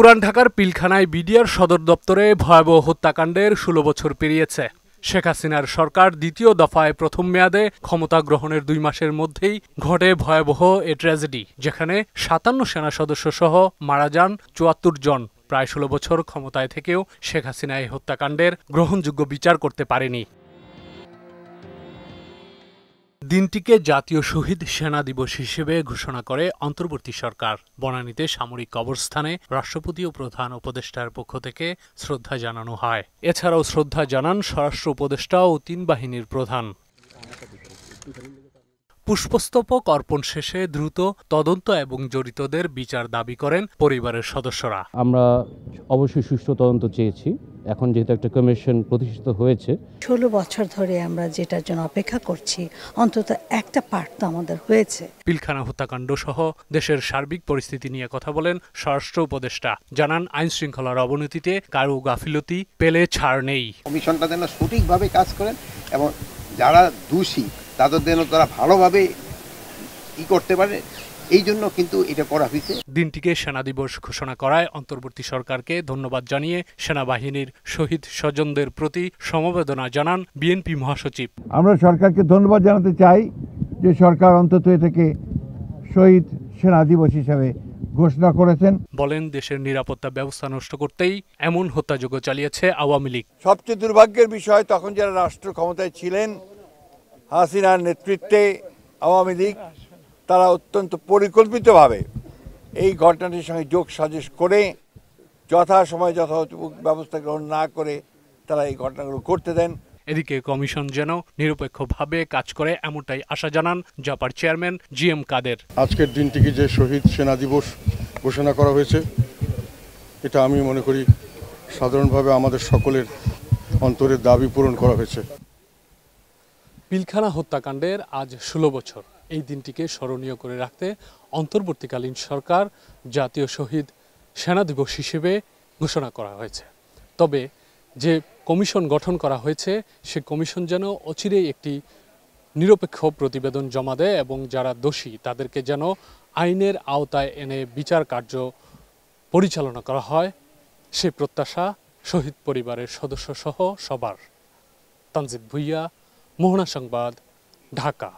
পুরান ঢাকার পিলখানায় বিডিআর সদর দপ্তরে ভয়াবহ হত্যাকাণ্ডের ১৬ বছর পেরিয়েছে। শেখ হাসিনার সরকার দ্বিতীয় দফায় প্রথম মেয়াদে ক্ষমতা গ্রহণের ২ মাসের মধ্যেই ঘটে ভয়াবহ এ ট্র্যাজেডি, যেখানে ৫৭ সেনা সদস্য সহ মারা যান ৭৪ জন। প্রায় ১৬ বছর ক্ষমতায় থেকেও শেখ হাসিনা এই হত্যাকাণ্ডের গ্রহণযোগ্য বিচার করতে পারেনি। দিনটিকে জাতীয় শহীদ সেনা দিবস হিসেবে ঘোষণা করে অন্তর্বর্তী সরকার। বনানীতে সামরিক কবরস্থানে রাষ্ট্রপতি ও প্রধান উপদেষ্টার পক্ষ থেকে শ্রদ্ধা জানানো হয়। এছাড়াও শ্রদ্ধা জানান স্বরাষ্ট্র উপদেষ্টা ও ৩ বাহিনীর প্রধান। পুষ্পস্তবক অর্পণ শেষে দ্রুত তদন্ত এবং জড়িতদের বিচার দাবি করেন পরিবারের সদস্যরা। আমরা অবশ্যই সুষ্ঠু তদন্ত চেয়েছি। এখন যেহেতু একটা কমিশন প্রতিষ্ঠিত হয়েছে, ১৬ বছর ধরে আমরা যেটার জন্য অপেক্ষা করছি, অন্তত একটা পার্ট তো আমাদের হয়েছে। পিলখানা হত্যাকাণ্ড সহ দেশের সার্বিক পরিস্থিতি নিয়ে কথা বলেন স্বরাষ্ট্র উপদেষ্টা। জানান আইন শৃঙ্খলার অবনতিতে কারো গাফিলতি পেলে ছাড় নেই। কমিশনটা যেন সঠিকভাবে কাজ করেন এবং যারা দোষী তাদের যেন তারা ভালোভাবে করতে পারে, এই জন্য কিন্তু এটা করা হয়েছে। দিনটিকে সেনা দিবস ঘোষণা করায় অন্তর্বর্তী সরকারকে ধন্যবাদ জানিয়ে সেনাবাহিনীর শহীদ স্বজনদের প্রতি সমবেদনা জানান বিএনপি মহাসচিব। আমরা সরকারকে ধন্যবাদ জানাতে চাই যে সরকার অন্তত এটাকে শহীদ সেনা দিবস হিসাবে ঘোষণা করেছেন। বলেন দেশের নিরাপত্তা ব্যবস্থা নষ্ট করতেই এমন হত্যাযজ্ঞ চালিয়েছে আওয়ামী লীগ। সবচেয়ে দুর্ভাগ্যের বিষয়, তখন যারা রাষ্ট্র ক্ষমতায় ছিলেন হাসিনার নেতৃত্বে আওয়ামী লীগ, তারা অত্যন্ত পরিকল্পিতভাবে এই ঘটনাটির সঙ্গে যোগ সাজশ করে যথাসময়ে যথাযথ ব্যবস্থা গ্রহণ না করে তারা এই ঘটনাগুলো করতে দেন। এদিকে কমিশন যেন নিরপেক্ষভাবে কাজ করে এমনটাই আশা জানান জাপার চেয়ারম্যান জিএম কাদের। আজকের দিনটিকে যে শহীদ সেনা দিবস ঘোষণা করা হয়েছে, এটা আমি মনে করি সাধারণভাবে আমাদের সকলের অন্তরের দাবি পূরণ করা হয়েছে। পিলখানা হত্যাকাণ্ডের আজ ১৬ বছর। এই দিনটিকে স্মরণীয় করে রাখতে অন্তর্বর্তীকালীন সরকার জাতীয় শহীদ সেনা দিবস হিসেবে ঘোষণা করা হয়েছে। তবে যে কমিশন গঠন করা হয়েছে, সে কমিশন যেন অচিরেই একটি নিরপেক্ষ প্রতিবেদন জমা দেয় এবং যারা দোষী তাদেরকে যেন আইনের আওতায় এনে বিচার কার্য পরিচালনা করা হয়, সে প্রত্যাশা শহীদ পরিবারের সদস্য সহ সবার। তানজিদ ভুইয়া, মোহনা সংবাদ, ঢাকা।